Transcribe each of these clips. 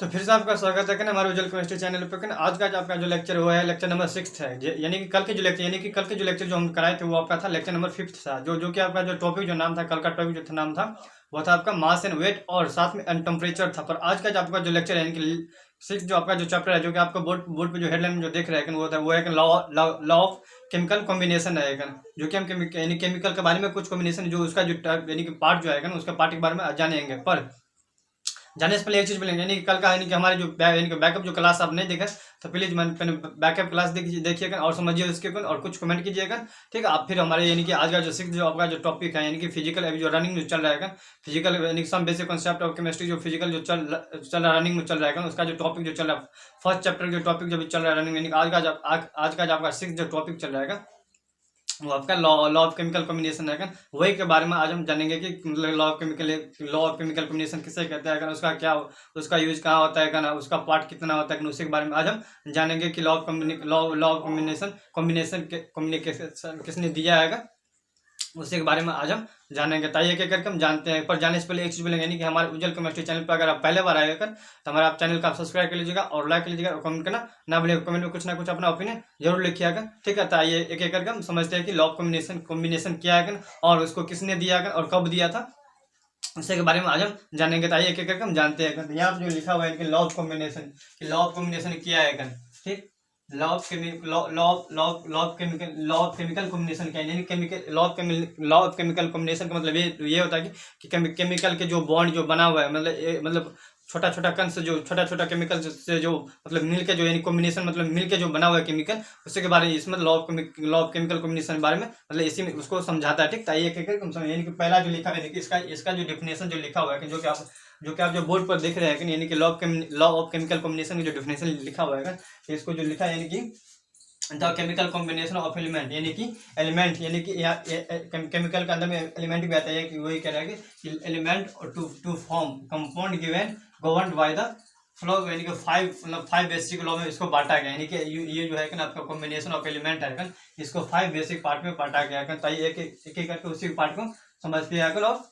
तो फिर से आपका स्वागत है कि हमारे उज्जवल केमिस्ट्री चैनल पे कि आज का जो आपका जो लेक्चर हुआ है लेक्चर नंबर 6 है यानी कि कल के जो लेक्चर जो हम कराए थे वो आपका था लेक्चर नंबर 5 था जो कि आपका जो टॉपिक जो नाम था कल का टॉपिक जो था नाम था वो था आपका मास एंड वेट और साथ में टेम्परेचर था। पर आज का जो आपका जो लेक्चर है यानी कि 6 जो आपका जो चैप्टर है जो कि आपको बोर्ड बोर्ड पे जो हेडलाइन जो देख रहे हैं वो है लॉ ऑफ केमिकल कॉम्बिनेशन है जो कि हम यानी केमिकल के बारे में कुछ कॉम्बिनेशन जो उसका जो यानी कि पार्ट जो है उसका पार्ट के बारे में जानेंगे। पर जाने से पहले एक चीज बोलेंगे यानी कि कल का यानी कि हमारे जो यानी कि बैकअप जो क्लास आप नहीं देखे तो प्लीज बैकअप क्लास देखिएगा और समझिए उसके और कुछ कमेंट कीजिएगा। ठीक है, आप फिर हमारे यानी कि आज का जो 6 जो आपका जो टॉपिक है यानी कि फिजिकल अभी जो रनिंग जो चल रहा है फिजिकल यानी some basic concept of chemistry जो फिजिकल जो चल रहा रनिंग में चल रहा है उसका जो टॉपिक जो चल रहा है फर्स्ट चैप्टर जो टॉपिक जो चल रहा है रनिंग यानी आज का जो आपका 6 जो टॉपिक चल रहा है वो आपका लॉ ऑफ केमिकल कॉम्बिनेशन है वही के बारे में आज हम जानेंगे कि मतलब लॉ ऑफ केमिकल कॉम्बिनेशन किसे कहते हैं उसका क्या उसका यूज कहाँ होता है ना उसका पार्ट कितना होता है उसी के बारे में आज हम जानेंगे कि लॉ ऑफ कॉम्बिनेशन किसने दिया है उसी के बारे में आज हम जानेंगे। ताइए क्या करके हम जानते हैं। पर जाने से पहले एक चीज बोलेंगे यानी कि हमारे उज्जवल केमिस्ट्री चैनल पर अगर आप पहले बार आएगा तो हमारे आप चैनल का सब्सक्राइब कर लीजिएगा और लाइक कर लीजिएगा और कमेंट करना ना भूलिएगा। कमेंट में कुछ ना कुछ अपना ओपिनियन जरूर लिखिएगा। ठीक है, तो आइए एक एक करके हम समझते हैं कि लॉ ऑफ कॉम्बिनेशन क्या है और उसको किसने दिया और कब दिया था उसी के बारे में आज हम जानेंगे। तो आइए एक एक करके हम जानते हैं। यहाँ पर जो लिखा हुआ है लॉ ऑफ कॉम्बिनेशन क्या है। ठीक, लॉ ऑफ केमिकल कॉम्बिनेशन क्या है यानी chemical law of chemical combination का मतलब ये होता है कि केमिकल के जो बॉन्ड जो बना हुआ है मतलब छोटा छोटा कण से जो छोटा छोटा केमिकल से जो मतलब मिलके जो यानी कॉम्बिनेशन मतलब मिलके जो बना हुआ है केमिकल उसी के बारे में इसमें लॉ ऑफ केमिकल कॉम्बिनेशन के बारे में मतलब इसी में उसको समझाता है। ठीक, तो आइए यानी कि पहला जो लिखा है इसका जो डिफिनेशन जो लिखा हुआ है जो कि आप जो बोर्ड पर देख रहे हैं यानी कि लॉ ऑफ केमिकल कॉम्बिनेशन की जो डिफिनेशन लिखा हुआ है इसको जो लिखा है यानी कि the chemical combination of element यानी कि एलिमेंट यानी कि केमिकल के अंदर में एलिमेंट भी आता है कि वही कह रहा है कि element to form compound given governed by the flow यानी कि फाइव बेसिक लॉ में इसको बांटा गया यानी कि ये जो है आपका कॉम्बिनेशन ऑफ एलिमेंट है इसको 5 बेसिक पार्ट में बांटा गया है। तो एक एक करके उसी पार्ट को समझते हैं और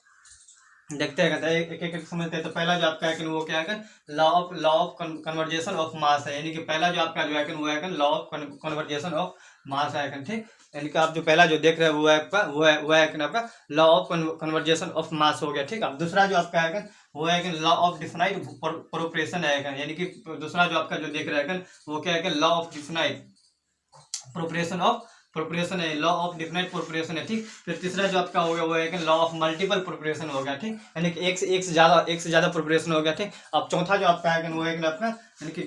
देखते हैं एक एक समझते हैं। तो पहला जो आपका है वो क्या है law of conversation of mass है यानी कि पहला जो आपका जो है वो है law of conversation of mass है। ठीक, यानी कि आप जो पहला जो देख रहे हैं वो है आपका वो है आपका law of conversation of mass हो गया। ठीक, अब दूसरा जो आपका है वो है लॉ ऑफ डिफाइंड प्रोपोर्शन है यानी कि दूसरा जो आपका जो देख रहे हैं वो क्या है लॉ ऑफ डिफाइंड प्रोपोर्शन है लॉ ऑफ डिफाइंड प्रोपोर्शन है। ठीक, फिर तीसरा जो आपका हो गया वो है कि लॉ ऑफ मल्टीपल प्रोपोर्शन हो गया। ठीक, यानी कि एक से ज्यादा प्रोपोर्शन हो गया। ठीक, अब चौथा जो आपका है वो है कि आपका यानी कि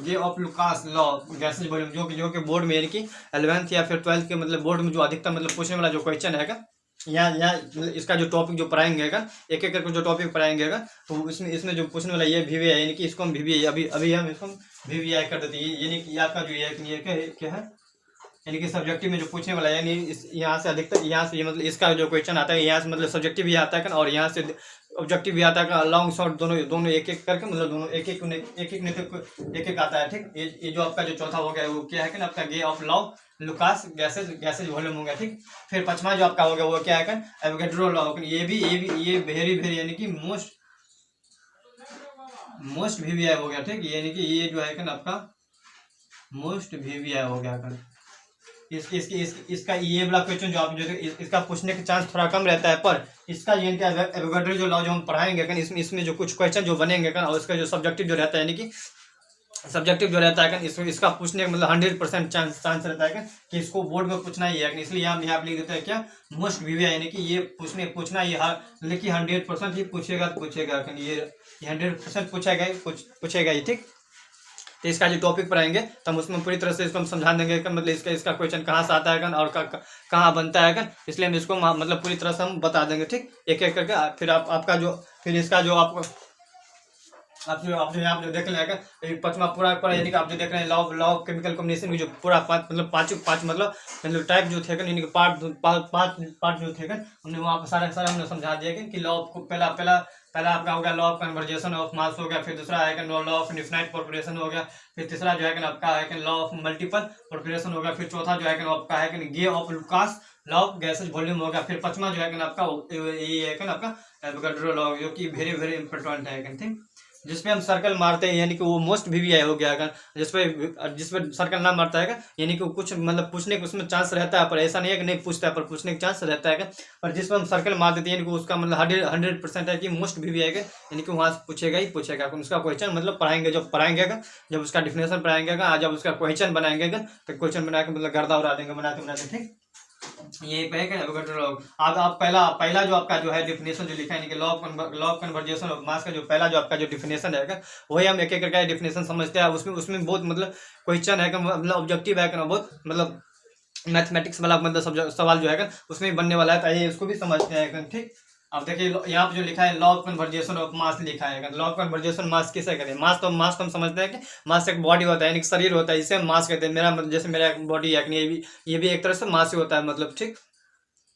गे ऑफ लुकास लॉ गैसेज वॉल्यूम जो कि बोर्ड में यानी कि 11th या फिर 12th के मतलब बोर्ड में जो अधिकतर मतलब पूछने वाला जो क्वेश्चन है यहाँ इसका जो टॉपिक जो पढ़ाएंगे एक एक करके जो टॉपिक पढ़ाएंगे तो इसमें जो पूछने वाला ये VVI यानी कि इसको हम VVI अभी हम इसको VVI कर देते हैं यानी कि आपका जो ये क्या है यानी कि सब्जेक्टिव में जो पूछने वाला है यानी यहाँ से अधिकतर यहाँ से मतलब इसका जो क्वेश्चन आता है यहाँ से मतलब सब्जेक्टिव भी आता है और यहाँ से ऑब्जेक्टिव भी आता है लॉन्ग शॉर्ट दोनों एक एक करके मतलब दोनों एक एक आता है। ठीक, ये जो आपका जो चौथा हो गया वो क्या है आपका गे ऑफ लॉ लुकास गैसेज वॉल्यूम हो गया। ठीक, फिर पांचवा जो आपका हो गया वो क्या है एवोगैड्रो लॉ ये वेरी यानी कि मोस्ट VVI हो गया। ठीक, यानी कि ये जो है आपका मोस्ट VVI हो गया इसका ये वाला क्वेश्चन जो आप जो इसका पूछने का चांस थोड़ा कम रहता है। पर इसका ये एवोगैड्रो जो लॉ जो हम पढ़ाएंगे इसमें जो कुछ क्वेश्चन जो बनेंगे और उसका जो सब्जेक्टिव जो रहता है यानी कि सब्जेक्टिव जो रहता है इसका पूछने का मतलब 100% चांस रहता है कि इसको बोर्ड में पूछना ही है इसलिए हम यहाँ लिख देते हैं क्या मोस्ट VVI यानी कि ये पूछना ये लेकिन 100% ही पूछेगा ये 100% पूछेगा ही। ठीक, तो इसका जो टॉपिक पढ़ाएंगे तो हम उसमें पूरी तरह से इसको हम समझा देंगे मतलब इसका क्वेश्चन कहाँ से आता है और कहाँ बनता है इसलिए हम इसको मतलब पूरी तरह से हम बता देंगे। ठीक, एक एक करके फिर आपका जो फिर इसका जो आप जो यहाँ जो देख लेगा पांचवा पूरा यानी कि आप जो देख रहे हैं लॉ ऑफ केमिकल कॉम्बिनेशन की जो पूरा पाँच मतलब टाइप जो थे यानी कि पार्ट जो थे हमने वहाँ पर सारा हमने समझा दिया कि लॉ ऑफ पहला आपका हो गया law of conversation of mass हो गया, फिर दूसरा है लॉ ऑफ डिफाइंड प्रोपोर्शन हो गया, फिर तीसरा जो है आपका है लॉ ऑफ मल्टीपल प्रोपोर्शन हो गया, फिर चौथा जो है आपका है गे ऑफ लुकास लॉ ऑफ गैसेज वॉल्यूम हो गया, फिर पांचवा जो है आपका ये है आपका एवोगैड्रो लॉ जो कि वेरी इंपॉर्टेंट है। ठीक, जिस पे हम सर्कल मारते हैं यानी कि वो मोस्ट वीवीआई हो गया अगर जिस पे सर्कल ना मारता है यानी कि कुछ मतलब पूछने का उसमें चांस रहता है, पर ऐसा नहीं है कि नहीं पूछता है, पर पूछने का चांस रहता है। पर जिस पर हम सर्कल मार देते हैं यानी कि उसका मतलब 100% है कि मोस्ट वीवीआई है, यानी कि वहाँ से पूछेगा ही पूछेगा। उसका क्वेश्चन मतलब पढ़ाएंगे, जब पढ़ाएंगे जब उसका डिफिनेशन पढ़ाएंगे, जब उसका क्वेश्चन बनाएंगे तो क्वेश्चन बना के मतलब गर्दा उड़ा देंगे बनाते बनाते। ठीक, ये पे क्या आप पहला पहला जो आपका जो है डिफिनेशन जो लिखा है कि law of conversation of mass का जो पहला जो आपका जो डिफिनेशन है वही हम एक एक करके डिफिनेशन समझते हैं। उसमें उसमें बहुत मतलब क्वेश्चन है मतलब ऑब्जेक्टिव है बहुत मतलब मैथमेटिक्स वाला मतलब सवाल जो है उसमें बनने वाला है, तो ये इसको भी समझते हैं। ठीक, अब देखिए यहाँ पे जो लिखा है law of conversation of mass लिखा है। लॉ ऑफ कन्वर्जेशन मास किसे कहते हैं? मास तो हम समझते हैं कि मास एक बॉडी होता है यानी कि शरीर होता है, इसे मास कहते हैं। मेरा मतलब जैसे मेरा एक बॉडी है ये भी एक तरह से मास ही होता है मतलब। ठीक,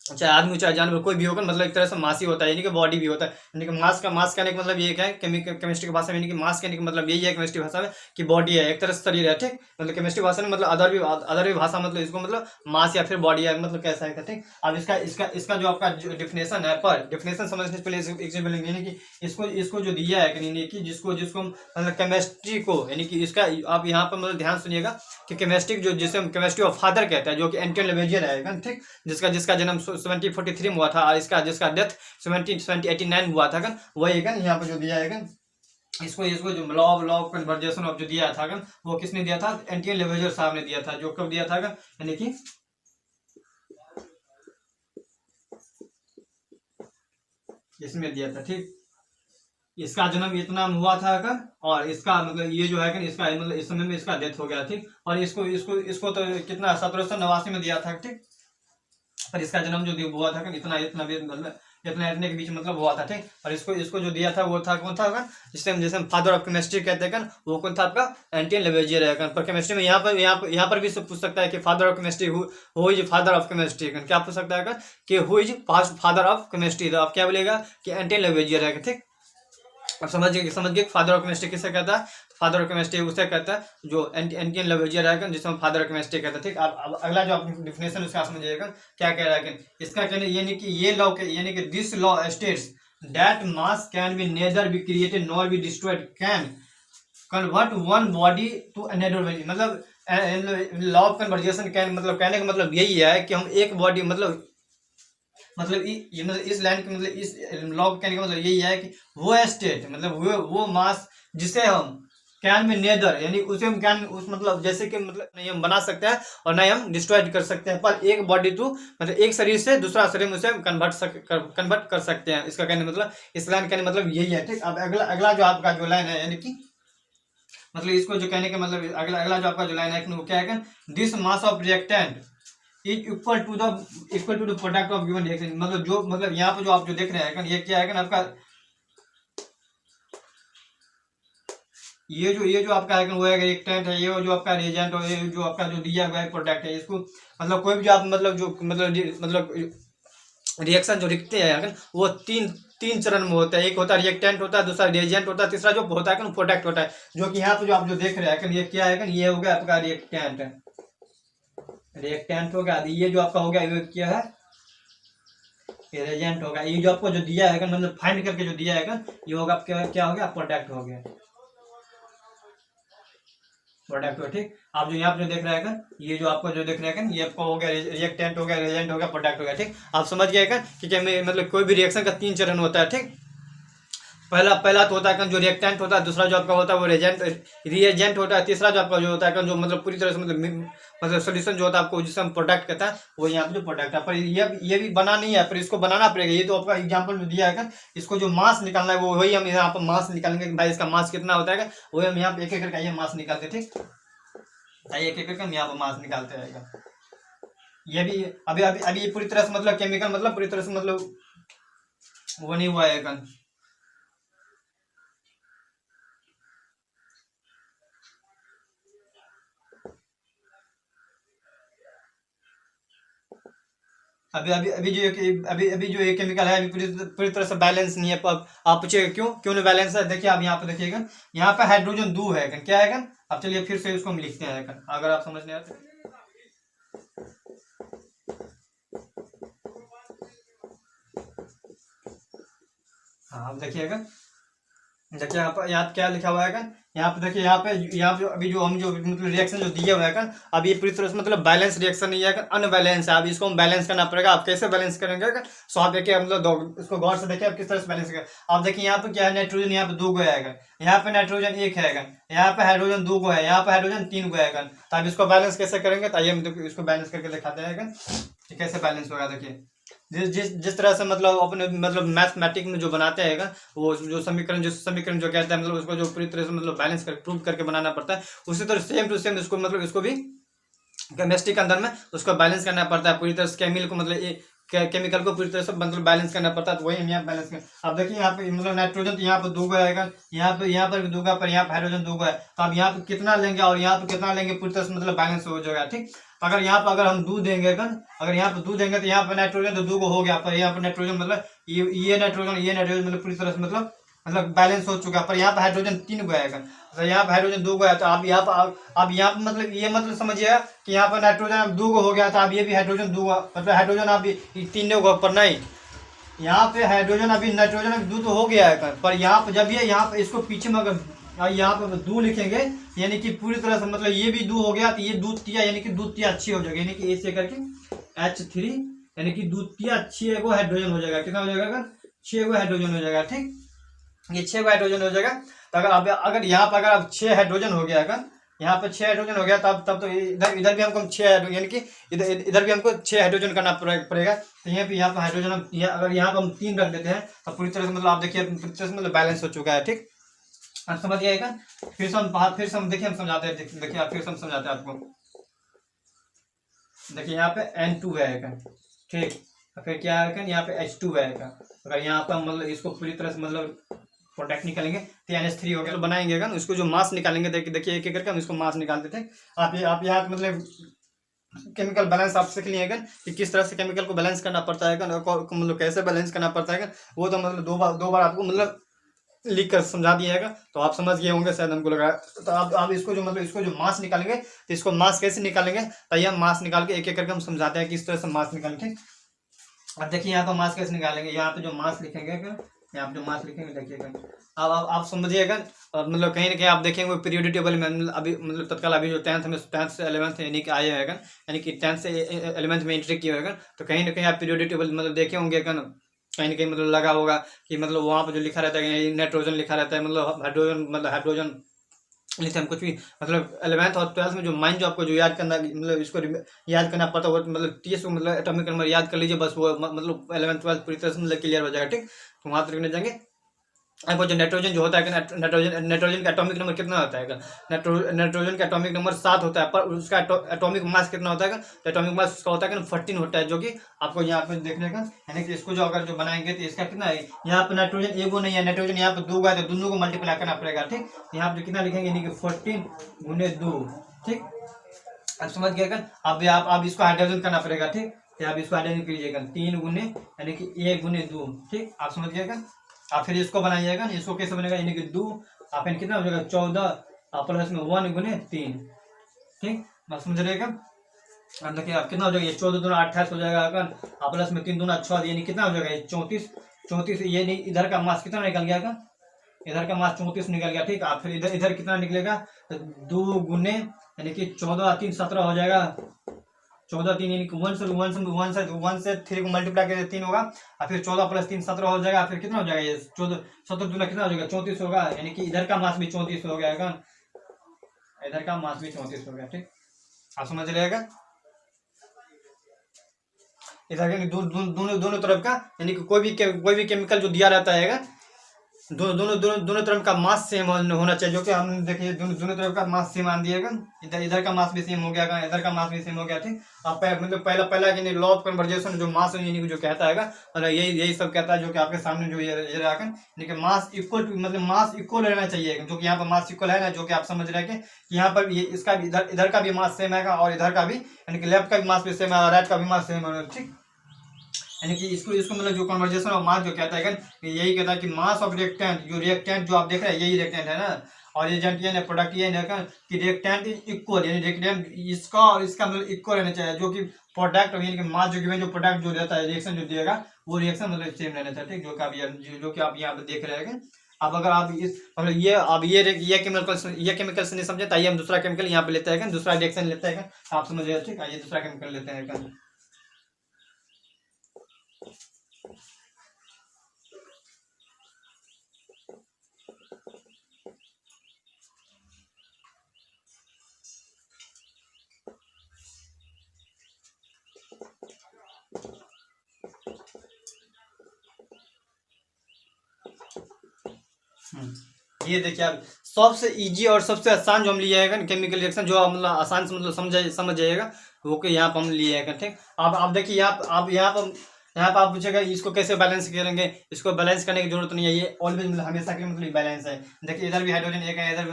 चाहे आदमी चाहे जानवर कोई भी होगा मतलब एक तरह से मास ही होता है यानी कि बॉडी भी होता है। यानी कि मास कहने का मतलब ये है केमिस्ट्री की भाषा में, यानी कि मास कहने का मतलब यही है केमिस्ट्री भाषा में कि बॉडी है, एक तरह से शरीर है। ठीक, मतलब केमिस्ट्री भाषा में मतलब अदर भी भाषा मतलब इसको मतलब मास या फिर बॉडी है मतलब कैसा है। ठीक, अब इसका इसका इसका जो आपका डिफिनेशन है, पर डिफिनेशन समझने से पहले एक चीज बोलेंगे यानी कि इसको जो दिया है यानी कि जिसको जिसको मतलब केमिस्ट्री को यानी कि इसका आप यहाँ पर मतलब ध्यान सुनिएगा कि केमिस्ट्री जो जिसे हम केमिस्ट्री ऑफ फादर कहते हैं, जो कि एंटोन लेवेजियर है। ठीक, जिसका जन्म 1743 में हुआ था और जिसका डेथ 1789 हुआ था। वही यहाँ पर जो दिया है इसको इसको जो लॉ ऑफ कन्वर्जेशन ऑफ जो दिया था वो किसने दिया था? एंटोन लेवेजियर साहब ने दिया था। जो कब दिया था यानी कि इसमें दिया था। ठीक, इसका जन्म इतना में हुआ था और इसका मतलब ये जो है इसका मतलब इस समय में इसका डेथ हो गया। ठीक, और इसको इसको इसको तो कितना 1789 में दिया था। ठीक, पर इसका जन्म जो हुआ था इतना इतना मतलब इतने के बीच मतलब हुआ था। ठीक, और इसको इसको जो दिया था वो था कौन था जिससे हम जैसे हम फादर ऑफ केमिस्ट्री कहते हैं वो कौन था? आपका एंटोन लेवेजियर है। पर केमिस्ट्री में यहाँ पर भी सब पूछ सकता है कि father of chemistry who is father of chemistry. क्या पूछ सकता है कि who is father of chemistry? तो आप क्या बोलेगा कि एंटोन लेवेजियर है। ठीक, अब समझ गए फादर ऑफ केमिस्ट्री किसे कहता है? फादर ऑफ केमिस्ट्री उसे कहता है जो एंटोन लेवेजियर है जिसे हम फादर ऑफ केमिस्ट्री कहते हैं। ठीक, अब अगला जो आप डिफिनेशन उसका समझिएगा क्या कह रहा है इसका कहने यानी कि ये लॉ यानी कि this law states that mass can be neither be created nor be destroyed can convert one body to another body. मतलब लॉ ऑफ कन्वर्जेशन कैन मतलब कहने का मतलब यही है कि हम एक बॉडी मतलब ये मतलब इस लाइन के मतलब इस लॉ कहने का मतलब यही है कि वो स्टेट मतलब वो मास जिसे हम कैन में नेदर यानी उसे हम कैन उस मतलब जैसे कि मतलब नहीं हम बना सकते हैं और नहीं हम डिस्ट्रॉय कर सकते हैं, पर एक बॉडी टू मतलब एक शरीर से दूसरा शरीर में उसे कन्वर्ट कर सकते हैं। इसका कहने मतलब इस लाइन कहने मतलब यही है। ठीक, अब अगला अगला जो आपका जो लाइन है यानी कि मतलब इसको जो कहने का मतलब अगला अगला जो आपका जो लाइन है वो क्या है? This mass of reactant is equal to the product of given reaction. मतलब जो मतलब यहाँ पे जो आप जो देख रहे हैं ये क्या है आपका ये जो आपका है वो है रिएक्टेंट है, ये जो आपका रिएजेंट है, ये जो आपका जो दिया हुआ है प्रोडक्ट है। इसको मतलब कोई भी जो आप मतलब जो मतलब रिएक्शन जो लिखते हैं वो तीन तीन चरण में होता है। एक होता है रिएक्टेंट होता है, दूसरा रिएजेंट होता है, तीसरा जो होता है प्रोडक्ट होता है। जो कि यहाँ पे जो आप जो देख रहे हैं ये क्या है ये हो गया आपका रिएक्टेंट है। रिएक्टेंट हो गया, ये जो आपका हो गया ये क्या है? रिएजेंट होगा। ये जो आपको जो दिया है मतलब फाइंड करके जो दिया है ये होगा आपका क्या हो गया? प्रोडक्ट हो गया, प्रोडक्ट हो। ठीक, आप जो यहाँ पे जो देख रहे हैं ये जो आपको जो देख रहे हैं ये आपको हो गया रिएक्टेंट हो गया, रिएजेंट हो गया, प्रोडक्ट हो गया। ठीक, आप समझ गए कि मतलब कोई भी रिएक्शन का तीन चरण होता है। ठीक, पहला पहला तो होता है जो रिएक्टेंट होता है, दूसरा जो आपका होता है वो रिएजेंट होता है, तीसरा जो आपका जो होता है जो मतलब पूरी तरह से मतलब सोल्यूशन जो होता है आपको जिससे हम प्रोडक्ट कहता है वो यहाँ पे जो प्रोडक्ट है। पर ये भी बना नहीं है, पर इसको बनाना पड़ेगा। ये तो आपका एग्जाम्पल में दिया है इसको जो मास निकालना है वो वही हम यहाँ पर मास निकालेंगे भाई इसका मास कितना होता है वही हम यहाँ पे एक एक करके ये मास निकालते। ठीक, एक एक करके हम यहाँ पर मास निकालते रहेगा। ये भी अभी अभी अभी पूरी तरह से मतलब केमिकल मतलब पूरी तरह से मतलब वो नहीं हुआ है अभी अभी अभी जो अभी अभी जो ये केमिकल है अभी पूरी तरह से बैलेंस नहीं है। पर आप पूछिएगा क्यों नहीं बैलेंस है? देखिए आप यहाँ पे देखिएगा यहाँ पे हाइड्रोजन 2 है क्या है? अब चलिए फिर से उसको हम लिखते हैं अगर आप समझ नहीं आते। हाँ अब देखिएगा देखिए यहाँ पे क्या लिखा हुआ है kan, यहाँ पे देखिए, यहाँ पे अभी जो हम जो मतलब रिएक्शन जो दिए हुए हैं kan, अब ये पूरी तरह से मतलब बैलेंस रिएक्शन नहीं है kan, अनबैलेंस है। अब इसको हम बैलेंस करना पड़ेगा। आप कैसे बैलेंस करेंगे kan? सो आप देखिए मतलब इसको गौर से देखिए आप किस तरह से बैलेंस करें। आप देखिए यहाँ पे क्या है, नाइट्रोजन यहाँ पे 2 गो है kan, यहाँ पे नाइट्रोजन 1 है kan, यहाँ पे हाइड्रोजन 2 गो है, यहाँ पे हाइड्रोजन 3 गो है kan। तो अब इसको बैलेंस कैसे करेंगे, तो आइए हम इसको बैलेंस करके दिखाते हैं kan, कि कैसे बैलेंस होगा। देखिए जिस तरह से मतलब अपने मतलब मैथमेटिक में जो बनाते हैं का, वो जो समीकरण जो कहते हैं मतलब उसको जो पूरी तरह से मतलब बैलेंस कर प्रूव करके बनाना पड़ता है, उसी तरह सेम टू सेम इसको मतलब इसको भी केमिस्ट्री के अंदर में उसको बैलेंस करना पड़ता है पूरी तरह से। केमिकल को मतलब केमिकल को पूरी तरह से मतलब बैलेंस करना पड़ता है। तो वही हम यहाँ बैलेंस कर, अब देखिए यहाँ पे मतलब नाइट्रोजन तो यहाँ पे 2 गो आएगा, यहाँ पर भी 2 गो, पर यहाँ पे हाइड्रोजन 2 गो है। तो अब यहाँ पे कितना लेंगे और यहाँ पे कितना लेंगे, पूरी तरह से मतलब बैलेंस हो जाएगा। ठीक, अगर यहाँ पर अगर हम दूध देंगे अगर यहाँ पे दूध देंगे तो यहाँ पे नाइट्रोजन तो 2 गो हो गया, पर यहाँ पर नाइट्रोजन मतलब ये नाइट्रोजन मतलब पूरी तरह से मतलब बैलेंस हो चुका है। पर यहाँ पे हाइड्रोजन 3 गो आएगा, तो यहाँ पे हाइड्रोजन 2 गो है। तो आप यहाँ पर अब यहाँ पे मतलब ये मतलब समझिएगा कि यहाँ पर नाइट्रोजन 2 गो हो गया था। अब ये भी हाइड्रोजन 2 गो, मतलब हाइड्रोजन आप 3 गो, पर नहीं, यहाँ पे हाइड्रोजन अभी नाइट्रोजन अभी 2 तो हो गया है। पर यहाँ पे जब ये यहाँ पे इसको पीछे में अगर यहाँ पे 2 लिखेंगे, यानी कि पूरी तरह से मतलब ये भी 2 हो गया, तो ये दूध तिया यानी कि दूध तिया अच्छी हो जाएगी, यानी कि ए से करके H3 यानी कि दूध तिया 6 गो हाइड्रोजन हो जाएगा। कितना हो जाएगा, 6 गो हाइड्रोजन हो जाएगा। ठीक, ये 6 गो हाइड्रोजन हो जाएगा। तो अगर यहाँ पर अगर अब 6 हाइड्रोजन हो गया, अगर यहाँ पे 6 हाइड्रोजन हो गया, तब तो इधर भी हमको 6 हाइड्रोजन, यानी कि इधर भी हमको 6 हाइड्रोजन करना पड़ेगा। तो यहाँ पे हाइड्रोजन अगर यहाँ पर हम 3 रख देते हैं तो पूरी तरह से मतलब आप देखिए पूरी तरह से मतलब बैलेंस हो चुका है। ठीक, आप समझ गए। फिर से हम देखिए हम समझाते हैं, देखिए फिर से हम समझाते हैं आपको। देखिए यहाँ पे N2 है, ठीक, फिर क्या है, यहाँ पे H2 है। अगर यहाँ पर मतलब इसको पूरी तरह से मतलब प्रोडक्ट निकालेंगे तो NH3 हो गया। तो बनाएंगे ना उसको जो मास निकालेंगे, देखिए एक एक करके हम इसको मास निकालते थे। आप यहाँ मतलब केमिकल बैलेंस आप सीख लिए कि किस तरह से केमिकल को बैलेंस करना पड़ता है, मतलब कैसे बैलेंस करना पड़ता है, वो तो मतलब दो बार आपको मतलब लिख कर समझा दिया है। तो आप समझ गए होंगे शायद, हमको लगा। तो आप इसको जो मतलब इसको जो मास निकालेंगे, तो इसको मास कैसे निकालेंगे, तो ये मास निकाल के एक एक करके हम समझाते हैं किस तरह से मास निकाल के। अब देखिए यहाँ पर मास कैसे निकालेंगे, यहाँ पे जो मास लिखेंगे, यहाँ पे जो मास लिखेंगे देखिएगा। अब आप समझिएगा, मतलब कहीं ना कहीं आप देखेंगे पीरियोडिक टेबल में अभी मतलब तत्काल अभी जो 10th से 11th यानी कि आए हैं, यानी कि 10th से 11th में एंट्री किए होगा, तो कहीं ना कहीं आप पीरियोडिक टेबल मतलब देखे होंगे कहीं ना कहीं मतलब लगा होगा कि मतलब वहाँ पर जो लिखा रहता है नाइट्रोजन लिखा रहता है, मतलब हाइड्रोजन लिथियम कुछ भी, मतलब 11th और 12th में जो माइंड जो आपको जो याद करना मतलब इसको याद करना पड़ता है, मतलब 30 को मतलब एटॉमिक नंबर याद कर लीजिए बस, वो मतलब 11th 12th पूरी तरह से मतलब क्लियर हो जाएगा। ठीक, तो वहाँ तक जाएंगे। आपको जो नाइट्रोजन जो होता है कि नाइट्रोजन का एटॉमिक नंबर कितना होता है, नाइट्रोजन का एटॉमिक नंबर 7 होता है, पर उसका एटॉमिक मास कितना होता है, तो एटॉमिक मास उसका होता है 14 होता है, जो कि आपको यहाँ पे देखने का, यानी कि इसको जो अगर जो बनाएंगे तो इसका कितना है, यहाँ पे नाइट्रोजन एगो नहीं है, नाइट्रोजन यहाँ पे 2 है, तो दोनों को मल्टीप्लाई करना पड़ेगा। ठीक, यहाँ पे कितना लिखेंगे, यानी कि 14 गुने 2। ठीक, अब समझ गए। अब इसको हाइड्रोजन करना पड़ेगा। ठीक, तो आप इसको हाइड्रोजन कीजिएगा 3 गुने यानी कि 1 गुने 2। ठीक, आप समझ गए। आप फिर इसको बनाइएगा, इसको कैसे बनेगा, यानी कि 2 आप कितना हो जाएगा 14 प्लस में 1 गुने 3। ठीक, बस समझ रहिएगा। अब देखिए आप कितना हो जाएगा, 14 दूना 28 हो जाएगा, आप प्लस में 3 दूना 6, यानी कितना हो जाएगा 34। ये नहीं, इधर का मास कितना निकल गया, इधर का मास 34 निकल गया। ठीक, आप फिर इधर कितना निकलेगा, 2 गुने यानी कि 14 3 17 हो जाएगा, 14 3 यानी कि 1 से 3 को मल्टीप्लाई करके 3 होगा, और फिर 14 प्लस 3 17 हो जाएगा। फिर कितना हो जाएगा, ये 14 17 दूना कितना हो जाएगा 34 होगा, यानी कि इधर का मास भी 34 हो गया, इधर का मास भी 34 हो गया। ठीक, आप समझ रहिएगा। इधर दोनों तरफ का, यानी कि कोई भी केमिकल जो दिया रहता है दोनों तरफ का मास सेम होना चाहिए, जो कि हम देखिए दोनों तरफ का मास सेम मान दिएगा। इधर का मास भी सेम हो गया, इधर का मास भी सेम हो गया। ठीक, आप मतलब पहला लॉ ऑफ कन्वर्जेशन जो मास यानी जो कहता है, और यही सब कहता है, जो कि आपके सामने जो ये यानी कि मास इक्वल मतलब मास इक्वल रहना चाहिए, जो कि यहाँ पर मास इक्वल है ना, जो कि आप समझ रहे हैं कि यहाँ पर ये इसका भी इधर का भी मास सेम है, और इधर का भी यानी कि लेफ्ट का भी मास भी सेम है, और राइट का भी मास सेम है। ठीक, यानी कि इसको मतलब जो कन्वर्जेशन ऑफ मास जो कहता है यही कहता है कि मास ऑफ रिएक्टेंट जो आप देख रहे हैं यही रिएक्टेंट है ना, और एजेंट ये प्रोडक्ट ये है कि रिएक्टेंट इज इक्वल, यानी रिएक्टेंट इसका और इसका मतलब इक्वल रहना चाहिए, जो कि प्रोडक्ट यानी कि मास जो गिवन जो प्रोडक्ट जो रहता है रिएक्शन जो दिएगा वो रिएक्शन मतलब सेम रहना चाहिए। ठीक, जो कि आप यहाँ पे देख रहे हैं अब अगर आप इस मतलब ये केमिकल से नहीं समझे तो आइए हम दूसरा केमिकल यहाँ पे लेते हैं, दूसरा रिएक्शन लेते हैं, आप समझिए। ठीक, आइए दूसरा केमिकल लेते हैं। ये देखिए आप, सबसे इजी और सबसे आसान जो हम लिए हैं केमिकल रिएक्शन, जो आप मतलब आसान से मतलब समझ जाइएगा वो कि यहाँ पर हम लिए हैं। ठीक, आप देखिए यहाँ पर आप पूछेगा इसको कैसे बैलेंस करेंगे, इसको बैलेंस करने की जरूरत नहीं है, ये ऑलवेज मतलब हमेशा के लिए मतलब बैलेंस है। देखिए इधर भी हाइड्रोजन एक है, इधर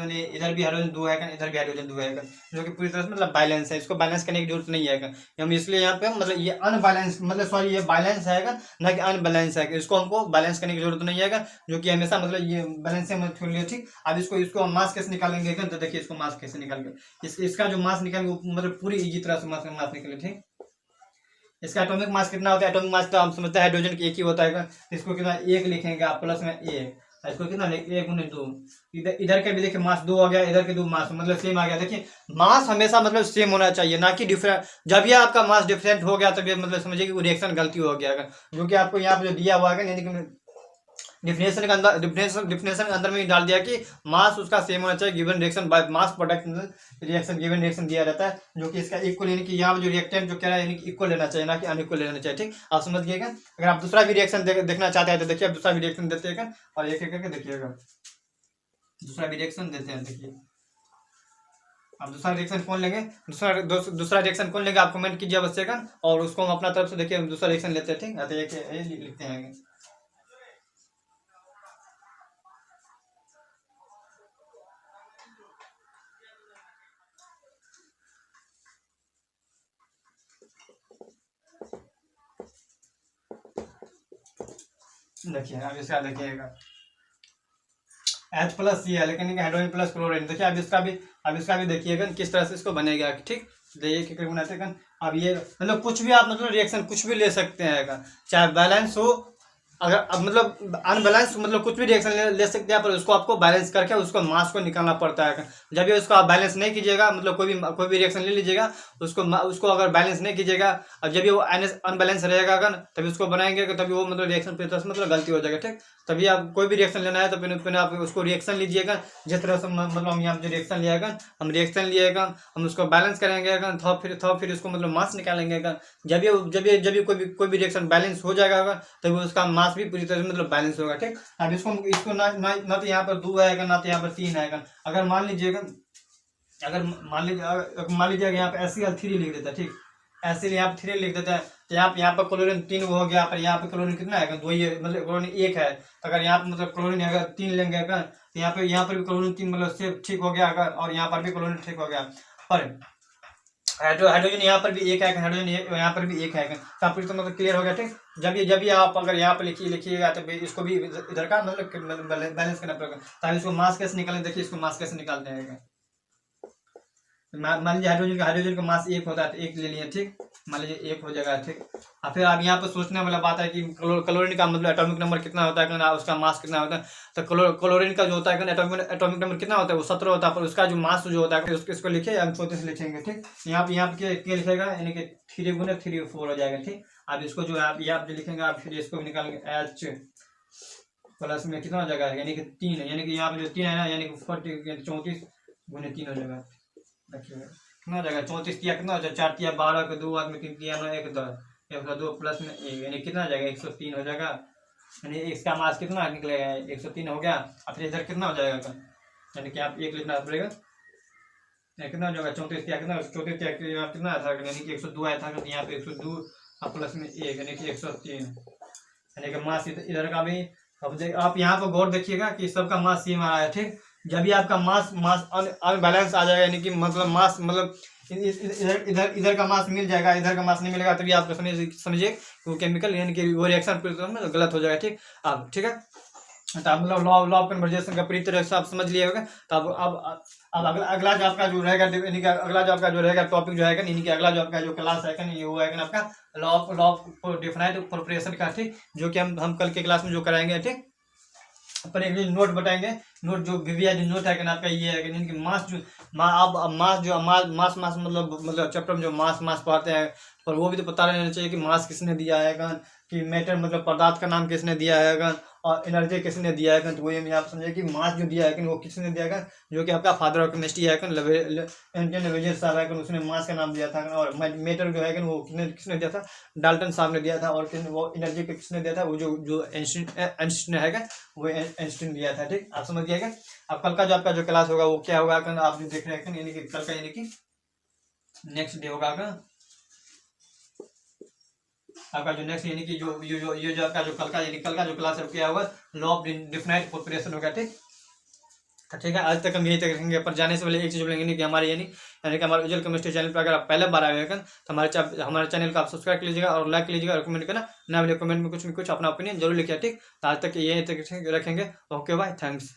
भी हाइड्रोजन दो है, इधर भी हाइड्रोजन दो है, जो कि पूरी तरह से मतलब बैलेंस है, इसको बैलेंस करने की जरूरत नहीं है। हम इसलिए यहाँ पे मतलब ये अनबैलेंस मतलब सॉरी ये बैलेंस है ना कि अनबैलेंस है, इसको हमको बैलेंस करने की जरूरत नहीं है, जो कि हमेशा मतलब ये बैलेंस है मतलब थोड़ी। ठीक, अब इसको मास कैसे निकालेंगे, तो देखिए इसको मास कैसे निकालेंगे, इसका जो मास निकालेंगे मतलब पूरी इजी तरह से मास निकले। ठीक, इसका एटॉमिक मास कितना होता है, एटॉमिक मास तो हम समझते हैं हाइड्रोजन की एक ही होता है, इसको कितना एक लिखेंगे आप प्लस में एक, इसको कितना एक गुने दो, इधर के भी देखिए मास दो हो गया, इधर के दो मास मतलब सेम आ गया। देखिए मास हमेशा मतलब सेम होना चाहिए, ना कि डिफरेंट। जब ये आपका मास डिफरेंट हो गया तब ये मतलब समझिए कि वो रिएक्शन गलती हो गया, जो कि आपको यहाँ पे जो दिया हुआ है यानी कि डिफिनेशन के अंदर में डाल दिया कि मास उसका सेम होना चाहिए given reaction by mass product reaction, given reaction दिया रहता है, जो कि इसका इक्वल यानी कि यहाँ जो रिएक्टेंट जो कह रहा है यानी कि इक्वल लेना चाहिए, ना कि अनइक्वल लेना चाहिए। ठीक, आप समझ गइएगा। अगर आप दूसरा भी रिएक्शन देखना चाहते हैं तो देखिए, आप दूसरा भी रिएक्शन देते हैं और एक एक करके देखिएगा, दूसरा भी रिएक्शन देते हैं। देखिए आप दूसरा रिएक्शन कौन लेंगे, दूसरा रिएक्शन कौन लेंगे, आप कमेंट कीजिए अवश्य, और उसको हम अपना तरफ से देखिए दूसरा रिएक्शन लेते हैं। ठीक, तो ये लिखते हैं। देखिए अब इसका देखिएगा H+C है, लेकिन हाइड्रोजन प्लस क्लोरीन। देखिए अब इसका भी देखिएगा किस तरह से इसको बनेगा। ठीक, देखिए क्या बनाते हैं। अब ये मतलब कुछ भी आप मतलब रिएक्शन कुछ भी ले सकते हैं, चाहे बैलेंस हो, अगर अब मतलब अनबैलेंस मतलब कुछ भी रिएक्शन ले सकते हैं, पर उसको आपको बैलेंस करके उसको मास को निकालना पड़ता है। जब ये उसको आप बैलेंस नहीं कीजिएगा, मतलब कोई भी रिएक्शन ले लीजिएगा, उसको अगर बैलेंस नहीं कीजिएगा, अब जब ये वो अनबैलेंस रहेगा तभी उसको बनाएंगे, तभी वो मतलब रिएक्शन पूरी तरह से मतलब गलती हो जाएगा। ठीक, तभी आप कोई भी रिएक्शन लेना है तो फिर आप उसको रिएक्शन लीजिएगा, जिस तरह से मतलब हम यहाँ जो रिएक्शन लिएगा, हम रिएक्शन लिएगा, हम उसको बैलेंस करेंगे, तो फिर उसको मतलब मास निकालेंगे। जब ये कोई भी रिएक्शन बैलेंस हो जाएगा तभी उसका मास भी पूरी तरह से मतलब बैलेंस होगा। ठीक, अब इसको ना तो यहाँ पर 2 आएगा, ना तो यहाँ पर 3 आएगा। अगर मान लीजिएगा यहाँ पे HCl3 लिख देता है। ठीक, ऐसे यहाँ पे 3 लिख देता है, तो यहाँ पर क्लोरीन 3 हो गया, पर यहाँ पे क्लोरीन कितना आएगा, 2 ही, मतलब क्लोरीन 1 है, तो अगर यहाँ पे मतलब क्लोरीन अगर 3 लेंगे तो यहाँ पर भी क्लोरीन 3 मतलब से ठीक हो गया, अगर और यहाँ पर भी क्लोरीन ठीक हो गया, पर हाइड्रोजन यहाँ पर भी एक है, हाइड्रोजन यहाँ पर भी एक है, तो आपको मतलब क्लियर हो गया। ठीक, जब ये आप अगर यहाँ पर लिखिएगा तो इसको भी इधर का मतलब बैलेंस करना पड़ेगा, ताकि इसको मास कैसे निकालें। देखिए इसको मास कैसे निकालते हैं। मान लीजिए हाइड्रोजन का मास 1 होता है तो 1 ले लिए। ठीक, मान लीजिए 1 हो जाएगा। ठीक, और फिर आप यहाँ पर सोचने वाला बात है कि क्लोरीन का मतलब एटॉमिक नंबर कितना होता है, उसका मास कितना होता है। तो क्लोरीन का जो होता है एटॉमिक नंबर कितना होता है, वो 17 होता है, पर उसका जो मास जो होता है इसको लिखे हम 34 लिखेंगे। ठीक, यहाँ पे क्या लिखेगा, यानी कि 3 गुने 3 4 हो जाएगा। ठीक, अब इसको जो आप यहाँ पे लिखेंगे, आप फिर इसको निकालेंगे, H प्लस में कितना हो जाएगा, यानी कि 3 है, यानी कि यहाँ पे जो 3 है ना, यानी कि 34 गुने 3 हो जाएगा। कितना हो जाएगा, 34 तिया कितना हो जाएगा, 4 तिया 12 के 2 आदमी 3 तिया 9 1 10 1 2 प्लस में 1, यानी कितना हो जाएगा 103 हो जाएगा। यानी इसका मास कितना निकलेगा, 103 हो गया। और फिर इधर कितना हो जाएगा, यानी कि आप 1 लिखना पड़ेगा, कितना हो जाएगा 34 तिया कितना, 34 तिया कितना आया था, यानी कि 102 आया था, यहाँ पे 102 प्लस में 1 यानी कि 103, यानी कि मास इधर का भी। अब आप यहाँ पर गौर देखिएगा कि सबका मास सेम आ रहा है। ठीक, जब भी आपका मास अनबैलेंस आ जाएगा, यानी कि मतलब मास मतलब इधर का मास मिल जाएगा, इधर का मास नहीं मिलेगा, तभी आप समझिए कि वो केमिकल यानी कि वो रिएक्शन पूरी तरह से गलत हो जाएगा। ठीक, अब ठीक है, तो आप मतलब लॉ ऑफ कन्वर्जेशन का पूरी तरह से आप समझ लिए होगा। तो अब अगला जो आपका जो रहेगा, यानी कि अगला जो आपका जो रहेगा टॉपिक जो है, यानी कि अगला जो आपका जो क्लास है ये वो है आपका लॉ ऑफ डेफिनाइट प्रोपोर्शन का। ठीक, जो कि हम कल के क्लास में जो कराएंगे। ठीक, पर एक जो नोट बताएंगे, नोट जो वीवीआई नोट है कि आपका ये है कि मास जो अब मास जो मास मास मतलब चैप्टर में जो मास मास पढ़ते हैं, पर वो भी तो पता रहना चाहिए कि मास किसने दिया है कि मैटर मतलब पदार्थ का नाम किसने दिया है और एनर्जी किसने दिया है। तो वही आप समझे कि मास जो दिया है वो किसने दिया है, जो कि आपका फादर ऑफ केमिस्ट्री है एंटन लेवेजियर साहब है, उसने मास का नाम दिया था। और मैटर जो है वो किसने दिया था, डाल्टन साहब ने दिया था। और वो एनर्जी किसने दिया था, वो जो आइंस्टीन है वो आइंस्टीन दिया था। ठीक, आप समझ गए। अब कल का जो आपका जो क्लास होगा वो क्या होगा, आप जो देख रहे हैं यानी कि कल का यानी कि नेक्स्ट डे होगा आपका जो नेक्स्ट यानी कि जो आपका जो कल का जो क्लास है क्या होगा, लॉ ऑफ डिफिनाइट पॉपुलेशन होगा। ठीक है, आज तक हम यही तक रखेंगे। पर जाने से पहले एक चीज बोलेंगे कि हमारे यानी कि हमारे उज्जवल केमिस्ट्री चैनल पर अगर आप पहले बार आए हैं तो हमारे चैनल को आप सब्सक्राइब कर लीजिएगा और लाइक लीजिएगा और कमेंट करना ना भूलिए, कमेंट में कुछ अपना ओपिनियन जरूर लिखिए। ठीक, तो आज तक यही तक रखेंगे। Okay bye, thanks.